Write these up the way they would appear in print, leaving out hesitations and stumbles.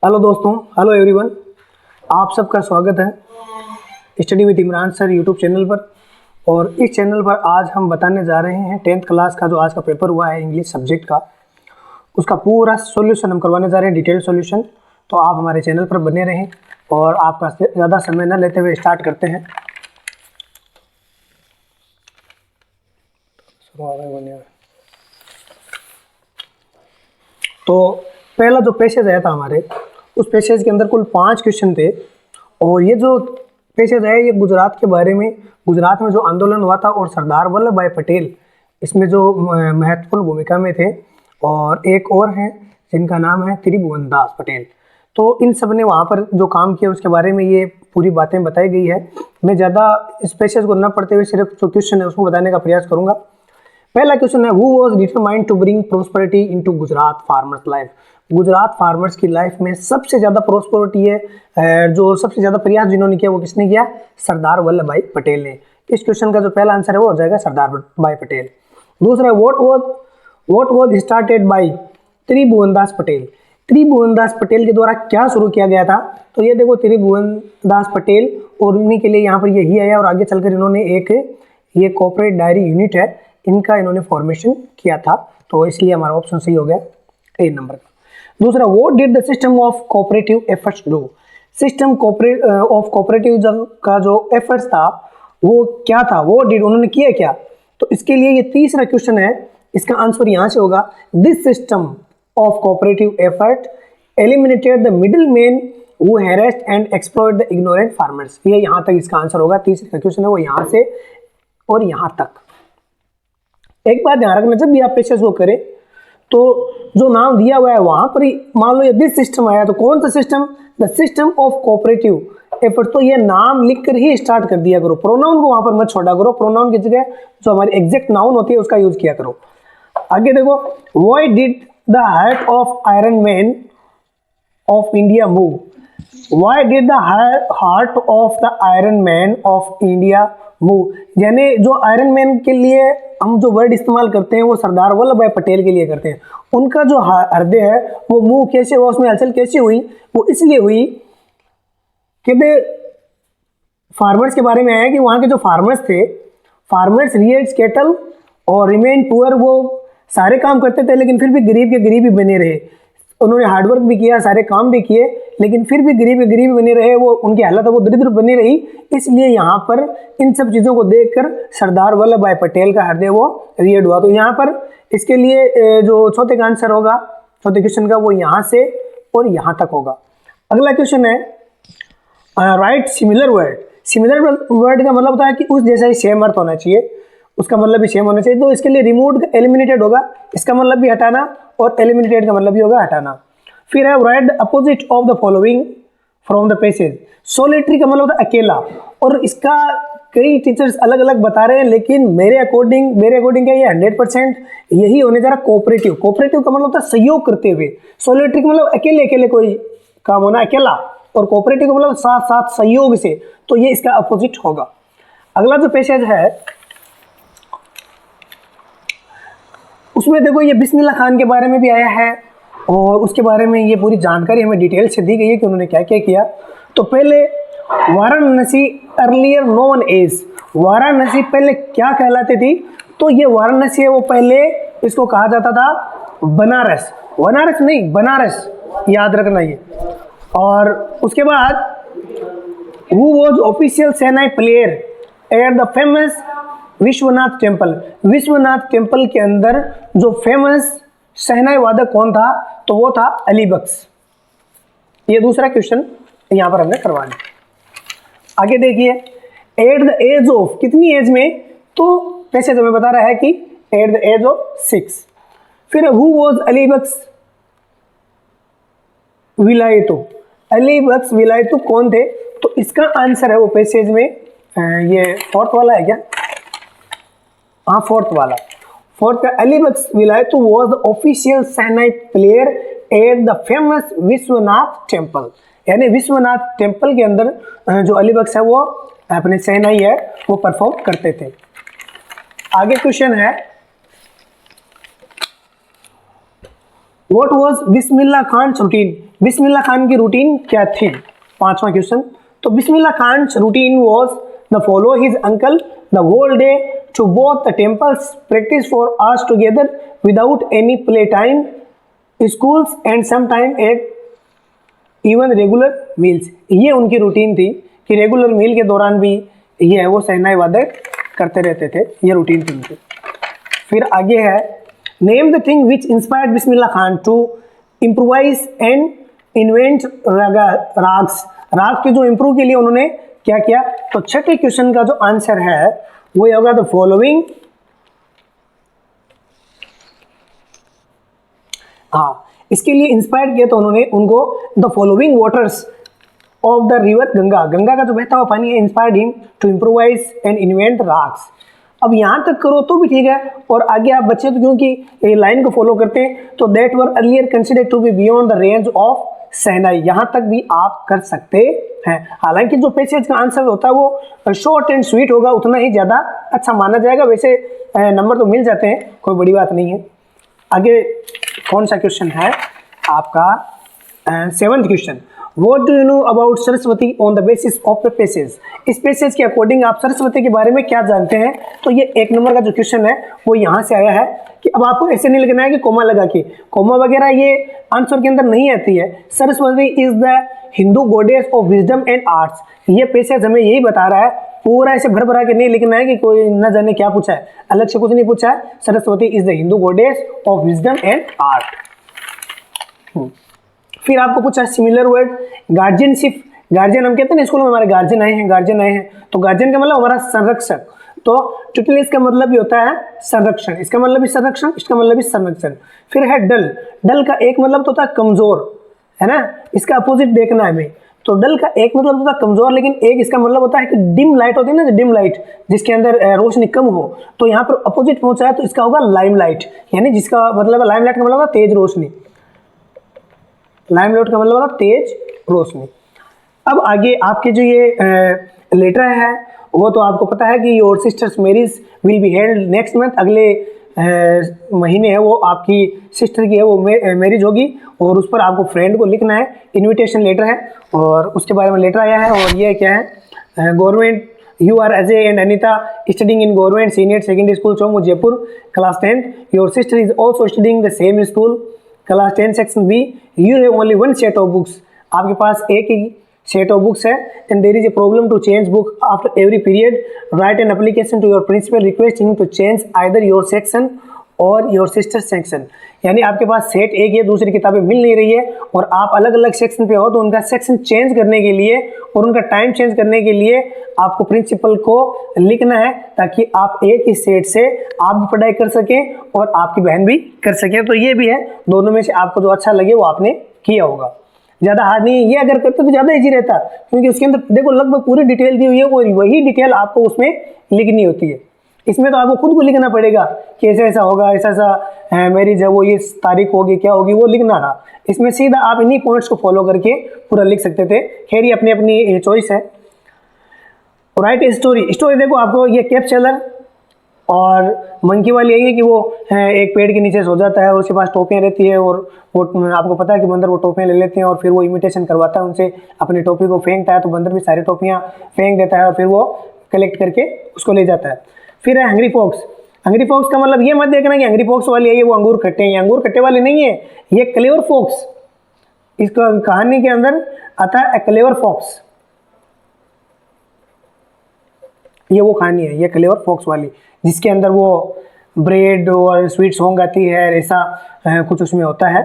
Hello दोस्तों, hello everyone. आप सबका स्वागत है study with Imran sir YouTube channel पर। और इस चैनल पर आज हम बताने जा रहे हैं 10th क्लास का जो आज का पेपर हुआ है इंग्लिश सब्जेक्ट का, उसका पूरा सॉल्यूशन हम करवाने जा रहे हैं, डिटेल सॉल्यूशन। तो आप हमारे चैनल पर बने रहें और आपका ज़्यादा समय न लेते हुए स्टार्ट करते हैं। तो पहला जो पैसेज आया था हमारे, उस पैसेज के अंदर कुल 5 क्वेश्चन थे। और ये जो पैसेज है ये गुजरात के बारे में, गुजरात में जो आंदोलन हुआ था और सरदार वल्लभ भाई पटेल इसमें जो महत्वपूर्ण भूमिका में थे, और एक और हैं जिनका नाम है त्रिभुवन दास पटेल। तो इन सब ने वहाँ पर जो काम किया उसके बारे में ये पूरी बातें बताई गई है। मैं ज़्यादा इस पैसेज को न पढ़ते हुए सिर्फ जो क्वेश्चन है उसको बताने का प्रयास करूँगा। पहला क्वेश्चन है, who was determined to bring prosperity into Gujarat farmers life. Gujarat farmers की लाइफ में सबसे ज़्यादा प्रोस्पेरिटी है, जो सबसे ज़्यादा प्रयास जिन्होंने किया वो किसने किया? सरदार वल्लभ भाई पटेल ने। इस क्वेश्चन का जो पहला आंसर है वो हो जाएगा सरदार भाई पटेल। दूसरा, व्हाट वाज स्टार्टेड बाय त्रिभुवन दास पटेल। त्रिभुवन दास पटेल के द्वारा क्या शुरू किया गया था? तो ये देखो, त्रिभुवन दास पटेल और उन्हीं के लिए यहाँ पर यही आया और आगे चलकर इन्होंने एक ये कॉर्पोरेट डायरी यूनिट है, इनका इन्होंने फॉर्मेशन किया था। तो इसलिए हमारा ऑप्शन सही हो गया ए नंबर का। दूसरा, what did the system of cooperative efforts do. System of cooperative का जो एफर्ट्स था वो क्या था, वो डिड उन्होंने किया क्या? तो इसके लिए ये तीसरा क्वेश्चन है, इसका आंसर यहाँ से होगा, this system of cooperative effort eliminated the middle man who harassed and exploit the ignorant farmers. ये यहाँ तक इसका आंसर होगा। तीसरा क्वेश्चन है वो यहाँ से और यहाँ तक। एक बात ध्यान रखना, जब भी आप पैसेज को करें तो जो नाम दिया हुआ है वहां पर ही मान लो ये दिस सिस्टम आया, तो कौन सा system? The system of cooperative effort. तो ये नाम लिखकर ही स्टार्ट कर दिया करो, प्रोनाउन को वहां पर मत छोड़ा करो। प्रोनाउन की जगह जो हमारी एग्जैक्ट नाउन होती है उसका यूज किया करो। आगे देखो, why did the heart of iron man of India move. Why did the heart of the iron man of India move. यानी जो आयरन मैन के लिए हम जो वर्ड इस्तेमाल करते हैं वो सरदार वल्लभ भाई पटेल के लिए करते हैं। उनका जो हृदय है वो मूव कैसे हुआ, उसमें हलचल कैसे हुई? वो इसलिए हुई कि फार्मर्स के बारे में है कि वहाँ के जो फार्मर्स थे, फार्मर्स रियर्ड कैटल और रिमेन पुअर। वो सारे काम करते थे लेकिन फिर भी गरीब के गरीब ही बने रहे। उन्होंने हार्डवर्क भी किया, सारे काम भी किए, लेकिन फिर भी गरीब के गरीब बने रहे। वो उनकी हालत है वो दरिद्र बनी रही। इसलिए यहाँ पर इन सब चीज़ों को देखकर सरदार वल्लभ भाई पटेल का हृदय वो रियर्ड हुआ। तो यहाँ पर इसके लिए जो चौथे का आंसर होगा, चौथे क्वेश्चन का, वो यहाँ से और यहाँ तक होगा। अगला क्वेश्चन है, right similar word. Similar word का मतलब होता है कि उस जैसा ही सेम अर्थ होना चाहिए, उसका मतलब भी सेम होना चाहिए। तो इसके लिए रिमूव्ड एलिमिनेटेड होगा, इसका मतलब भी हटाना, और एलिमिनेटेड का मतलब भी होगा हटाना। फिर है, right the opposite of the following from the passage. Solitary का मतलब होता है अकेला, और इसका कई टीचर्स अलग अलग बता रहे हैं, लेकिन मेरे अकॉर्डिंग क्या ये 100% यही होने जा रहा। कोऑपरेटिव, कोऑपरेटिव का मतलब होता है सहयोग करते हुए। सोलिटरी का मतलब अकेले अकेले कोई काम होना, अकेला, और कोऑपरेटिव का मतलब साथ साथ सहयोग से। तो ये इसका अपोजिट होगा। अगला जो पैसेज है उसमें देखो, ये बिस्मिल्लाह खान के बारे में भी आया है और उसके बारे में ये पूरी जानकारी हमें डिटेल से दी गई है कि उन्होंने क्या क्या किया। तो पहले Varanasi earlier known as, Varanasi पहले क्या कहलाती थी? तो ये वाराणसी है वो पहले इसको कहा जाता था बनारस। बनारस नहीं, बनारस, याद रखना ये। और उसके बाद who was official shehnai player at the famous Vishwanath temple. Vishwanath temple के अंदर जो फेमस शहनाई वादक कौन था? तो वो था अली बख्श। ये दूसरा क्वेश्चन यहाँ पर हमने करवा दिया। आगे देखिए, एट द एज ऑफ, कितनी एज में? तो पैसे हमें बता रहा है कि एट द एज ऑफ 6। फिर हु वाज अली बख्श विलायतु। अली बख्श विलायतु कौन थे? तो इसका आंसर है वो पैसेज में, ये फोर्थ वाला है क्या? हाँ, फोर्थ वाला। फोर्थ का, Ali Bakhsh Vilayatu was the official shehnai player at the famous Vishwanath temple. यानी विश्वनाथ टेम्पल के अंदर जो अली बख्श है वो अपने शहनाई है वो परफॉर्म करते थे। आगे क्वेश्चन है, what was Bismillah Khan routine, Bismillah Khan की रूटीन क्या थी। पांचवा क्वेश्चन, तो Bismillah Khan routine was the follow his uncle the whole day to both the temples practice for hours together without any play time schools and some time at even regular meals. ये उनकी routine थी कि regular मील के दौरान भी ये है वो शहनाई वादक करते रहते थे, ये रूटीन थी उनकी। फिर आगे है, name the thing which inspired Bismillah Khan to improvise and invent ragas. राग के जो इम्प्रूव के लिए उन्होंने क्या किया। तो छठे क्वेश्चन का जो आंसर है वो ये होगा द फॉलोइंग। हाँ, इसके लिए इंस्पायर किया तो उन्होंने उनको the following waters of the river Ganga, Ganga का जो बहता हुआ पानी है, inspired him to improvise and invent ragas. अब यहाँ तक करो तो भी ठीक है, और आगे आप बच्चे तो क्योंकि लाइन को फॉलो करते हैं तो that were earlier considered to be beyond the range of shehnai, यहाँ तक भी आप कर सकते हैं। हालांकि जो पैसेज का आंसर होता है वो शॉर्ट एंड स्वीट होगा, उतना ही ज़्यादा अच्छा माना जाएगा। वैसे नंबर तो मिल जाते हैं, कोई बड़ी बात नहीं है। आगे कौन सा क्वेश्चन है आपका, 7th question, What do you know about Saraswati on the basis of the passage। इस पैसेज के अकॉर्डिंग आप सरस्वती के बारे में क्या जानते हैं। तो ये 1 नंबर का जो क्वेश्चन है वो यहाँ से आया है कि अब आपको ऐसे नहीं लिखना है कि कोमा लगा के, कोमा वगैरह ये आंसर के अंदर नहीं आती है। Saraswati is the Hindu goddess of wisdom and arts, ये पैसेज हमें यही बता रहा है। पूरा ऐसे भर भरा के नहीं लिखना है कि कोई न जाने क्या पूछा है, अलग से कुछ नहीं पूछा है। Saraswati is the Hindu goddess of wisdom and art. फिर आपको पूछा सिमिलर वर्ड गार्जियनशिप, गार्जियन हम कहते हैं ना स्कूल में हमारे गार्जियन आए हैं, गार्जियन आए हैं, तो गार्जियन का मतलब हमारा संरक्षक। तो टोटली इसका मतलब भी होता है संरक्षण, इसका मतलब भी संरक्षण, इसका मतलब भी संरक्षण। फिर है डल, डल का एक मतलब तो होता है कमजोर, है ना, इसका अपोजिट देखना है हमें। तो डल का एक मतलब होता है कमजोर, लेकिन एक इसका मतलब होता है कि डिम लाइट होती है ना, डिम लाइट जिसके अंदर रोशनी कम हो, तो यहाँ पर अपोजिट पहुंचा है तो इसका होगा लाइम लाइट, यानी जिसका मतलब लाइम लाइट का मतलब होगा तेज रोशनी, लाइमलाइट का मतलब होता तेज रोशनी। अब आगे आपके जो ये लेटर है वो तो आपको पता है कि your sisters marriage will be held next month, अगले महीने है वो आपकी सिस्टर की है वो मैरिज होगी, और उस पर आपको फ्रेंड को लिखना है। इनविटेशन लेटर है और उसके बारे में लेटर आया है, और ये क्या है, government you are Ajay and Anita studying in government senior secondary school Chomu Jaipur class 10th, your sister is also studying the same school class 10 section B, you have only 1 set of books, आपके पास एक ही सेट ऑफ बुक्स है, and there is a problem to change book after every period, write an application to your principal requesting to change either your section और your sister section. यानी आपके पास set एक है, दूसरी किताबें मिल नहीं रही है और आप अलग अलग सेक्शन पे हो, तो उनका सेक्शन चेंज करने के लिए और उनका टाइम चेंज करने के लिए आपको प्रिंसिपल को लिखना है, ताकि आप एक ही सेट से आप भी पढ़ाई कर सकें और आपकी बहन भी कर सके। तो ये भी है, दोनों में से आपको जो अच्छा लगे वो आपने किया होगा, ज़्यादा हार्ड नहीं है। ये अगर करते तो ज़्यादा इजी रहता, क्योंकि उसके अंदर देखो लगभग पूरी डिटेल दी हुई है और वही डिटेल आपको उसमें लिखनी होती है। इसमें तो आपको खुद को लिखना पड़ेगा कि ऐसा ऐसा होगा, ऐसा ऐसा मैरिज है, वो ये तारीख होगी, क्या होगी, वो लिखना था। इसमें सीधा आप इन्हीं पॉइंट्स को फॉलो करके पूरा लिख सकते थे। खैर ये अपनी अपनी चॉइस है। राइट स्टोरी, स्टोरी देखो आपको ये कैप्चलर और मंकी वाली यही है कि वो एक पेड़ के नीचे सो जाता है और उसके पास टोपियाँ रहती है, और वो आपको पता है कि बंदर वो टोपियाँ ले लेते हैं और फिर वो इमिटेशन करवाता है उनसे, अपनी टोपी को फेंकता है तो बंदर भी सारी टोपियाँ फेंक देता है और फिर वो कलेक्ट करके उसको ले जाता है। फिर है हंग्री फॉक्स, हंग्री फॉक्स का मतलब ये मत देखना कि हंग्री फॉक्स वाली है ये वो अंगूर खट्टे हैं, अंगूर खट्टे वाली नहीं है, ये क्लेवर फॉक्स, इसका कहानी के अंदर आता है क्लेवर फॉक्स, ये वो कहानी है, ये क्लेवर फॉक्स वाली, जिसके अंदर वो ब्रेड और स्वीट सॉन्ग आती है, ऐसा कुछ उसमें होता है।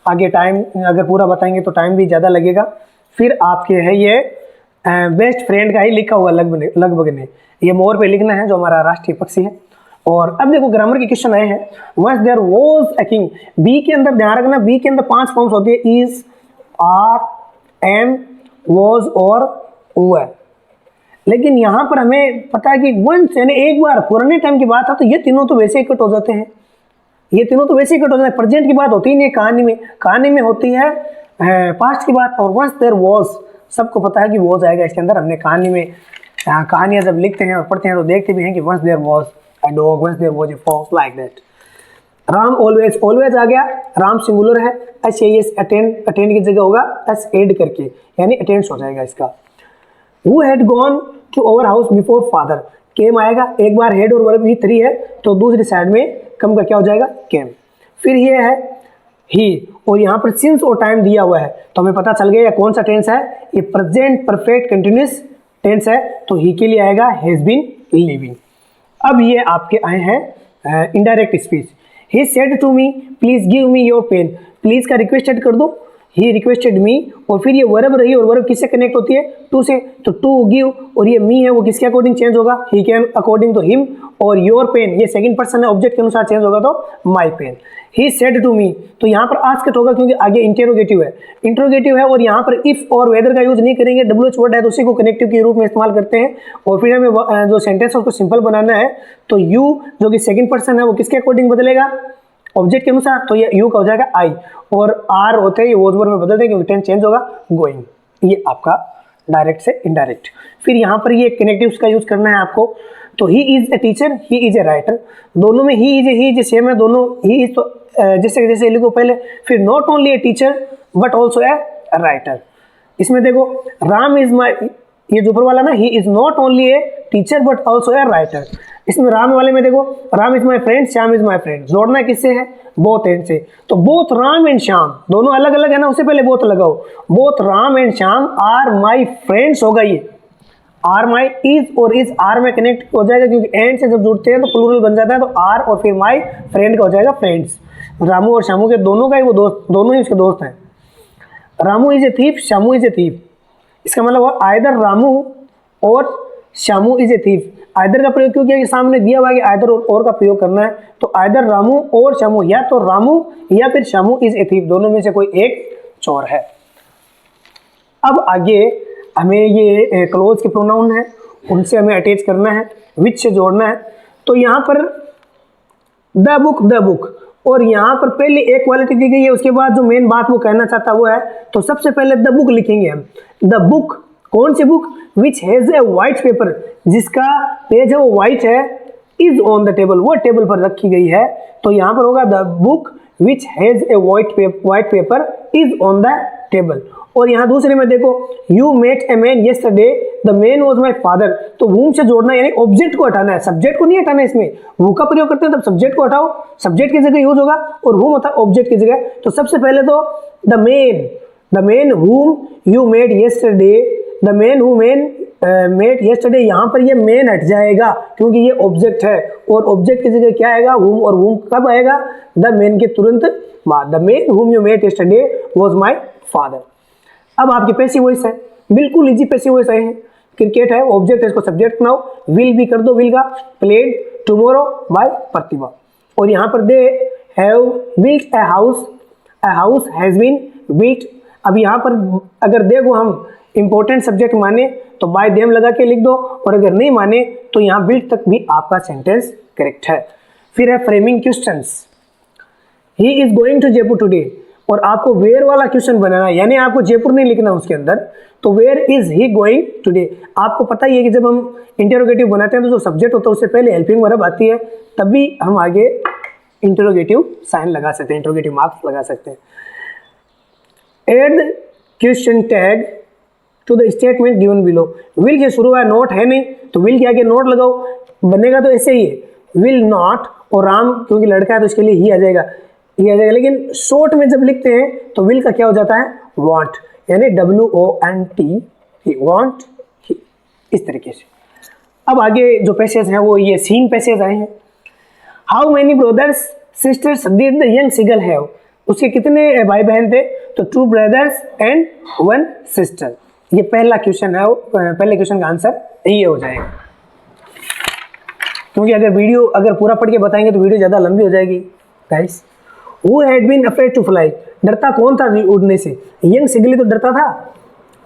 आगे टाइम अगर पूरा बताएंगे तो टाइम भी ज़्यादा लगेगा। फिर आपके है ये बेस्ट फ्रेंड का ही लिखा हुआ लगभग ने, ये मोर पे लिखना है जो हमारा राष्ट्रीय पक्षी है। और अब देखो ग्रामर के क्वेश्चन आए हैं। Once there was a king, B के अंदर ध्यान रखना, बी के अंदर 5 फॉर्म्स होती है, इज, आर, एम, वाज और वर। लेकिन यहाँ पर हमें पता है कि वंस यानी एक बार, पुराने टाइम की बात है तो ये तीनों तो वैसे ही कट हो जाते हैं, ये तीनों तो वैसे ही कट हो जाते हैं। प्रेजेंट की बात होती ही नहीं कहानी में होती है पास्ट की बात। और वंस देयर वाज, सबको पता है कि वाज आएगा इसके अंदर। हमने कहानी में कहानियाँ जब लिखते हैं और पढ़ते हैं तो देखते भी हैं कि once there was a dog, once there was a fox, like that. Ram always, always आ गया, राम सिंगुलर है, S A S attend, attend की जगह होगा एस एड करके, यानी अटेंड्स हो जाएगा इसका। Who had gone to our house before father, केम आएगा, एक बार हेड और वर्ब ही 3 है तो दूसरी साइड में कम का क्या हो जाएगा केम। फिर ये है ही, और यहाँ पर सिंस और टाइम दिया हुआ है तो हमें पता चल गया ये कौन सा टेंस है, ये प्रेजेंट परफेक्ट कंटिन्यूअस टेंस है, तो ही के लिए आएगा हैज बीन लिविंग। अब ये आपके आए हैं indirect speech. He said to me please give me your pen, please का रिक्वेस्टेड कर दो, ही रिक्वेस्टेड मी, और फिर ये वर्ब रही और वर्ब किससे कनेक्ट होती है, टू से, तो टू गिव, और ये मी है वो किसके अकॉर्डिंग चेंज होगा, he can according to him, और योर पेन ये सेकंड पर्सन है ऑब्जेक्ट के अनुसार चेंज होगा तो my pen. He said to me, तो यहाँ पर आस्क्ड होगा क्योंकि आगे इंटेरोगेटिव है, इंटेरोगेटिव है, और यहाँ पर इफ और वेदर का यूज नहीं करेंगे, WH वर्ड है तो उसी को कनेक्टिव के रूप में इस्तेमाल करते हैं। और फिर हमें जो सेंटेंस है उसको सिंपल बनाना है, तो यू जो कि सेकंड पर्सन है वो किसके अकॉर्डिंग बदलेगा, ऑब्जेक्ट के अनुसार, तो ये यू का हो जाएगा आई, और आर होते हैं ये वॉज वर्ब में बदल देंगे क्योंकि टेंस चेंज होगा गोइंग। ये आपका डायरेक्ट से इनडायरेक्ट। फिर यहाँ पर ये कनेक्टिव्स का यूज करना है आपको, तो he is a teacher, he is a writer, दोनों में ही इज सेम है दोनों, ही इज तो जैसे जैसे लिखो पहले, फिर not only a teacher but also a writer. इसमें देखो राम इज माई, ये जो ऊपर वाला ना, he is not only a teacher but also a writer. इसमें राम वाले में देखो Ram is my friend, Shyam is my friend, जोड़ना किससे है, बोथ एंड से, तो बोथ राम एंड श्याम दोनों अलग अलग है ना, उससे पहले बोथ लगाओ, both Ram and Shyam are my friends होगा, ये आर माई इज और इज आर में कनेक्ट हो जाएगा क्योंकि एंड से जब जुड़ते हैं तो प्लूरल बन जाता है, तो आर और फिर माई फ्रेंड का हो जाएगा फ्रेंड्स। रामू और श्यामू के दोनों का ही वो दोस्त, दोनों ही उसके दोस्त हैं। Ramu is a thief, Shyamu is a thief, इसका मतलब आइदर रामू और Shyamu is a thief. Either का प्रयोग क्यों किया, सामने दिया हुआ है कि आइदर और का प्रयोग करना है, तो आइदर रामू और श्यामू, या तो रामू या फिर श्यामू इज ए थीफ, दोनों में से कोई एक चोर है। अब आगे हमें ये क्लोज के प्रोनाउन है उनसे हमें अटैच करना है, विच से जोड़ना है, तो यहाँ पर द बुक, और यहाँ पर पहले एक क्वालिटी दी गई है, उसके बाद जो मेन बात वो कहना चाहता वो है, तो सबसे पहले द बुक लिखेंगे हम। द बुक, कौन सी book, which has a white paper, जिसका पेज है वो व्हाइट है, इज ऑन द टेबल, वो टेबल पर रखी गई है, तो यहाँ पर होगा the book which has a white paper is on the table. और यहाँ दूसरे में देखो you met a man yesterday, the man was my father, तो वूम से जोड़ना यानी ऑब्जेक्ट को हटाना है, सब्जेक्ट को नहीं हटाना है। इसमें वू का प्रयोग करते हैं तब सब्जेक्ट को हटाओ, सब्जेक्ट की जगह यूज होगा, और वूम होता है ऑब्जेक्ट की जगह। तो सबसे पहले तो the man whom you met yesterday, the man who met yesterday, यहाँ पर ये मैन हट जाएगा क्योंकि ये ऑब्जेक्ट है, और ऑब्जेक्ट की जगह क्या आएगा, whom, और whom कब आएगा, द मैन के तुरंत बाद, the man whom you met yesterday was my father। अब आपकी पैसिव वॉइस है, बिल्कुल इजी पैसिव वॉइस आए हैं। क्रिकेट है, ऑब्जेक्ट है, इसको सब्जेक्ट बनाओ, विल भी कर दो, विल का, प्लेड टुमारो बाय प्रतिभा। और यहाँ पर they have built a house has been built. अब यहाँ पर अगर देखो हम इंपॉर्टेंट सब्जेक्ट माने तो बाय देम लगा के लिख दो, और अगर नहीं माने तो यहाँ बिल्ट तक भी आपका सेंटेंस करेक्ट है। फिर है framing questions, he is going to Jaipur today, और आपको वेयर वाला क्वेश्चन बनाना है, यानी आपको जयपुर नहीं लिखना उसके अंदर, तो where is he going today. आपको पता ही है कि जब हम इंटरोगेटिव बनाते हैं तो जो सब्जेक्ट होता है उससे पहले हेल्पिंग वर्ब आती है, तभी हम आगे इंटरोगेटिव साइन लगा सकते हैं, इंटरोगेटिव मार्क्स लगा सकते हैं। Add question tag to the statement given below, will से शुरू है, नॉट है नहीं तो विल के आगे नॉट लगाओ, बनेगा तो ऐसे ही है, विल नॉट, और राम क्योंकि लड़का है तो इसके लिए ही आ जाएगा, लेकिन शॉर्ट में जब लिखते हैं तो विल का क्या हो जाता है, वांट, यानी WONT, वांट ही, इस तरीके से। अब आगे जो पैसेज हैं वो ये सीन पैसेज आए हैं। How many brothers sisters did the young seagull have, उसके कितने भाई बहन थे, तो 2 ब्रदर्स एंड 1 सिस्टर। ये पहला क्वेश्चन है, पहले क्वेश्चन का आंसर ये हो जाएगा, क्योंकि अगर वीडियो अगर पूरा पढ़ के बताएंगे तो वीडियो ज़्यादा लंबी हो जाएगी guys. Who had been afraid to fly, डरता कौन था उड़ने से, यंग सिगली तो डरता था,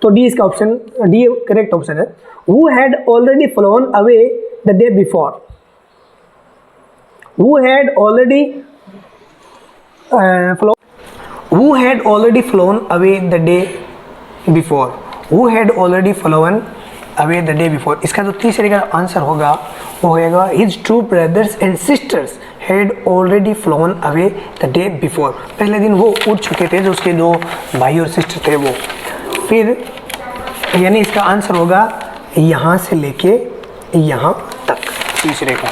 तो डी इसका ऑप्शन, डी करेक्ट ऑप्शन है। Who had already flown away the day before, who had already flown away the day before, who had already flown away the day before। इसका जो तीसरे का आंसर होगा वो होगा his 2 brothers and sisters had already phloem away the day before, पहले दिन वो उड़ चुके थे, जो उसके जो भाई और सिस्टर थे वो। फिर यानी इसका आंसर होगा यहाँ से लेके यहाँ तक, तीसरे का।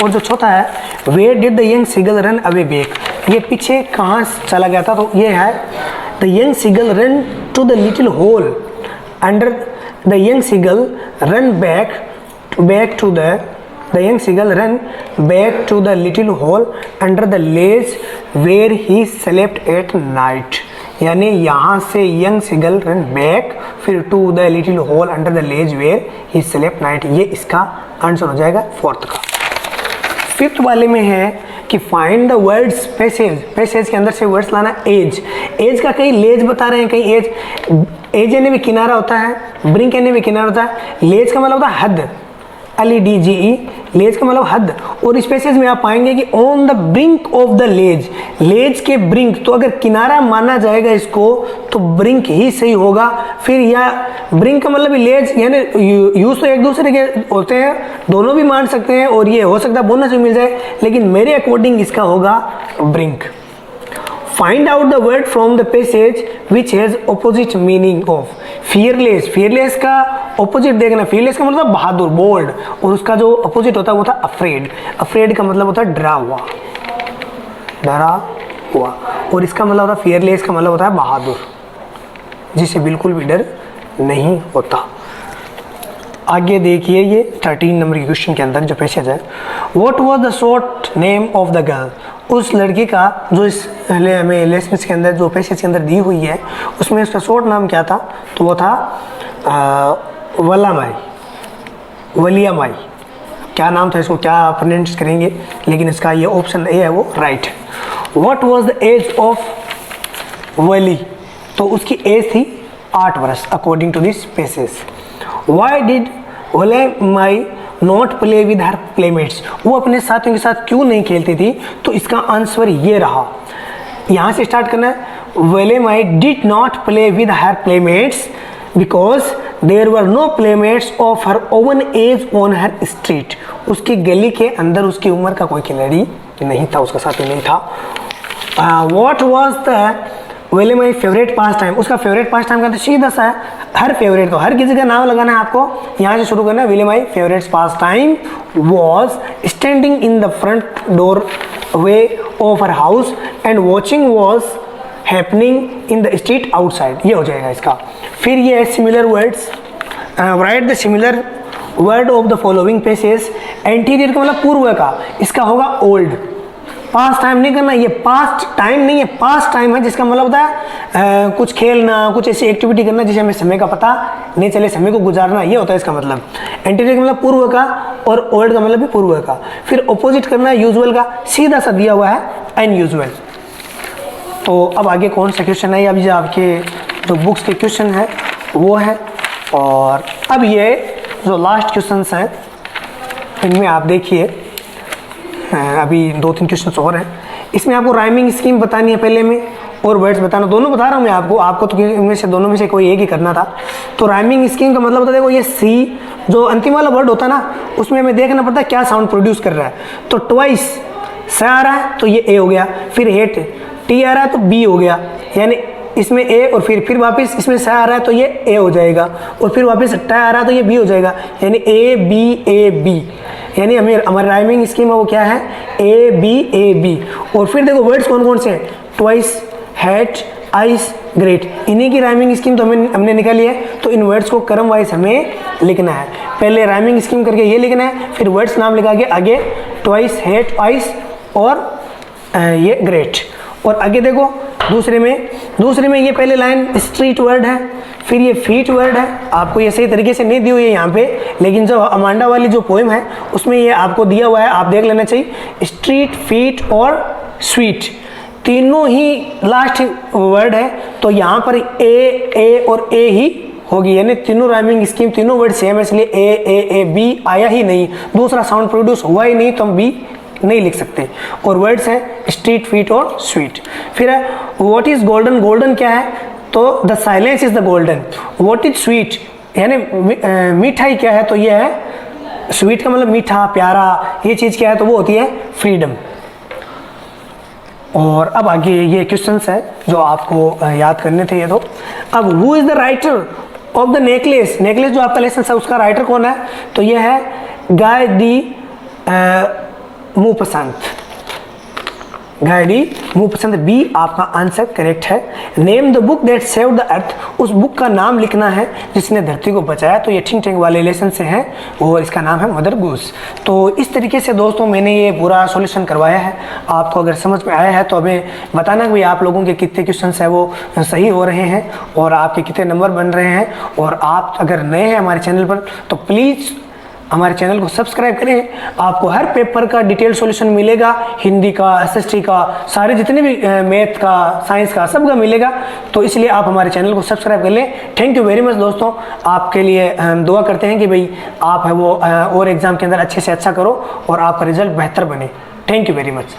और जो चौथा है, where did the young seagull run away back, ये पीछे कहाँ चला गया था, तो ये है the young seagull run to the little hole under the young seagull run back to the young seagull ran back to the little hole under the ledge where he slept at night, यानी यहाँ से young seagull ran back फिर to the little hole under the ledge where he slept night, ये इसका answer हो जाएगा fourth का। Fifth वाले में है कि find the words passage, passage के अंदर से वर्ड्स लाना। एज, एज का कहीं लेज बता रहे हैं, कहीं एज यानी भी किनारा होता है, ब्रिंक यानी भी किनारा होता है, लेज का मतलब होता है हद, LEDGE, लेज का मतलब हद। और इस पैसेज में आप पाएंगे कि on the brink of the ledge, ledge के ब्रिंक, तो अगर किनारा माना जाएगा इसको तो ब्रिंक ही सही होगा। फिर या ब्रिंक का मतलब लेज, यानी यूज तो एक दूसरे के होते हैं, दोनों भी मान सकते हैं, और ये हो सकता है बोनस भी मिल जाए, लेकिन मेरे अकॉर्डिंग इसका होगा brink. Find out the word from the passage which has opposite meaning of. Fearless, fearless का ऑपोजिट देखना, फियरलेस का मतलब बहादुर, बोल्ड, और उसका जो ऑपोजिट होता है वो था अफ्रेड, अफ्रेड का मतलब होता है डरा हुआ, डरा हुआ, और इसका मतलब होता है फियरलेस का मतलब होता है बहादुर, जिसे बिल्कुल भी डर नहीं होता। आगे देखिए ये 13 नंबर के क्वेश्चन के अंदर जो पैसेज है, what was the short name of the girl, उस लड़की का जो इस हमें लेसन के अंदर जो पैसेज के अंदर दी हुई है उसमें उसका शॉर्ट नाम क्या था, तो वो था वलामाई, वलियामाई, क्या नाम था, इसको क्या प्रोनाउंस करेंगे, लेकिन इसका ये ऑप्शन ए है वो राइट है। What was the age of Valli, तो उसकी एज थी 8 वर्ष according to this passage. Why did Valliammai not play with her playmates, वो अपने साथियों के साथ क्यों नहीं खेलती थी, तो इसका आंसर ये रहा, यहाँ से स्टार्ट करना है। Valliammai did not play with her playmates because there were no playmates of her own age on her street, उसकी गली के अंदर उसकी उम्र का कोई खिलाड़ी नहीं था, उसका साथी नहीं था। What was the Valliammai favourite pastime, उसका फेवरेट पास टाइम का तो सीधा सा है, हर फेवरेट, तो हर किसी का नाम लगाना है आपको, यहाँ से शुरू करना है। Valliammai favourite pastime was standing in the front doorway of her house and watching was happening in the street outside, ये हो जाएगा इसका। फिर ये है similar words, write the similar word of the following passage. Anterior का मतलब पूर्व का, इसका होगा ओल्ड, पास्ट टाइम नहीं करना, ये पास्ट टाइम नहीं है, पास्ट टाइम है, जिसका मतलब होता है कुछ खेलना, कुछ ऐसी एक्टिविटी करना जिसे हमें समय का पता नहीं चले, समय को गुजारना, ये होता है इसका मतलब। एंटीरियर का मतलब पूर्व का, और ओल्ड का मतलब भी पूर्व का। फिर ऑपोजिट करना है यूजुअल का, सीधा सा दिया हुआ है अनयूजुअल। तो अब आगे कौन सा क्वेश्चन है, अभी जो आपके जो बुक्स के क्वेश्चन है वो है, और अब ये जो लास्ट क्वेश्चन हैं इनमें आप देखिए, अभी 2-3 क्वेश्चन और हैं, इसमें आपको राइमिंग स्कीम बतानी है पहले में, और वर्ड्स बताना, दोनों बता रहा हूँ मैं आपको तो इनमें से दोनों में से कोई एक ही करना था। तो राइमिंग स्कीम का मतलब होता है, देखो ये सी जो अंतिम वाला वर्ड होता है ना, उसमें हमें देखना पड़ता है क्या साउंड प्रोड्यूस कर रहा है। तो ट्वाइस स आ रहा है तो ये ए हो गया, फिर हेट टी आ रहा है तो बी हो गया, यानी इसमें ए, और फिर वापस इसमें स आ रहा है तो ये ए हो जाएगा, और फिर वापस ट आ रहा है तो ये बी हो जाएगा, यानी ए बी, यानी हमारी राइमिंग स्कीम है वो क्या है, ए बी। और फिर देखो वर्ड्स कौन कौन से हैं, ट्वाइस, हैट, आइस, ग्रेट, इन्हीं की राइमिंग स्कीम तो हमने निकाली है। तो इन वर्ड्स को क्रम वाइज हमें लिखना है, पहले राइमिंग स्कीम करके ये लिखना है, फिर वर्ड्स नाम लिखा के आगे ट्वाइस, हैट, आइस और ये ग्रेट। और आगे देखो दूसरे में ये पहले लाइन स्ट्रीट वर्ड है, फिर ये फीट वर्ड है, आपको ये सही तरीके से नहीं दी हुई है यहाँ पे, लेकिन जो अमांडा वाली जो पोएम है उसमें ये आपको दिया हुआ है, आप देख लेना चाहिए। स्ट्रीट, फीट और स्वीट तीनों ही लास्ट वर्ड है, तो यहाँ पर ए और ए ही होगी, यानी तीनों राइमिंग स्कीम, तीनों वर्ड सेम है, इसलिए ए बी आया ही नहीं, दूसरा साउंड प्रोड्यूस हुआ ही नहीं, तो हम बी नहीं लिख सकते। और वर्ड्स हैं स्ट्रीट, फीट और स्वीट। फिर है व्हाट इज गोल्डन, गोल्डन क्या है, तो the silence is the golden. What is sweet, यानी मिठाई क्या है, तो ये है स्वीट का मतलब मीठा, प्यारा, ये चीज़ क्या है, तो वो होती है फ्रीडम। और अब आगे ये क्वेश्चंस है जो आपको याद करने थे ये तो। अब who is the writer of the necklace, necklace जो आपका लेसन है उसका राइटर कौन है, तो ये है Guy de मॉपसंत, Guy de मॉपसंत, B आपका आंसर करेक्ट है। Name the book that saved the earth, उस बुक का नाम लिखना है जिसने धरती को बचाया, तो ये थिंक टैंक वाले लेसन से है और इसका नाम है मदर गूस। तो इस तरीके से दोस्तों मैंने ये पूरा सॉल्यूशन करवाया है। आपको अगर समझ में आया है तो हमें बताना कि भाई आप लोगों के कितने क्वेश्चन है वो सही हो रहे हैं और आपके कितने नंबर बन रहे हैं। और आप अगर नए हैं हमारे चैनल पर तो प्लीज़ हमारे चैनल को सब्सक्राइब करें, आपको हर पेपर का डिटेल सॉल्यूशन मिलेगा, हिंदी का, एसएसटी का, सारे जितने भी मैथ का, साइंस का, सब का मिलेगा। तो इसलिए आप हमारे चैनल को सब्सक्राइब कर लें। थैंक यू वेरी मच दोस्तों, आपके लिए हम दुआ करते हैं कि भाई आप है वो और एग्ज़ाम के अंदर अच्छे से अच्छा करो और आपका रिजल्ट बेहतर बने। Thank you very much.